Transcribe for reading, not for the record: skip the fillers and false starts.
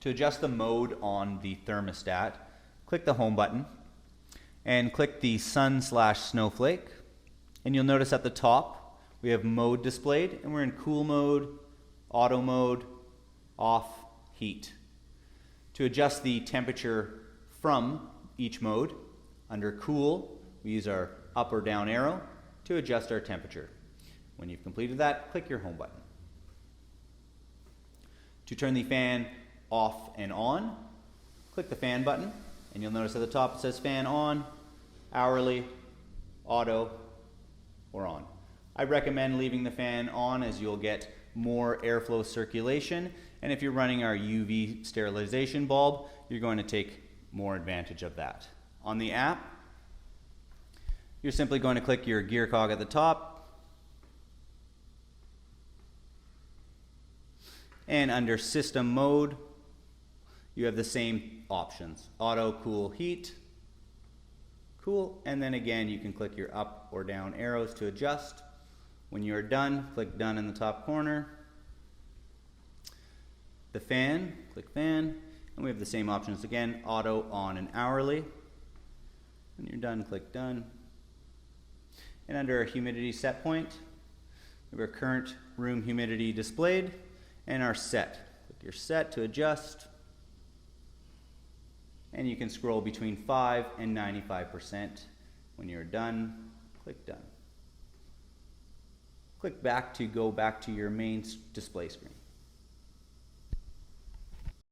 To adjust the mode on the thermostat, click the home button and click the sun/snowflake, and you'll notice at the top we have mode displayed, and we're in cool mode, auto mode, off, heat. To adjust the temperature from each mode, under cool, we use our up or down arrow to adjust our temperature. When you've completed that, click your home button. To turn the fan off and on, click the fan button, and you'll notice at the top it says fan on, hourly, auto, or on. I recommend leaving the fan on as you'll get more airflow circulation, and if you're running our UV sterilization bulb, you're going to take more advantage of that. On the app, you're simply going to click your gear cog at the top, and under system mode, you have the same options: auto, cool, heat, cool, and then again you can click your up or down arrows to adjust. When you are done, click done in the top corner. The fan, click fan, and we have the same options again: auto, on, and hourly. When you're done, click done. And under our humidity set point, we have our current room humidity displayed and our set. Click your set to adjust. And you can scroll between 5 and 95%. When you're done, click done. Click back to go back to your main display screen.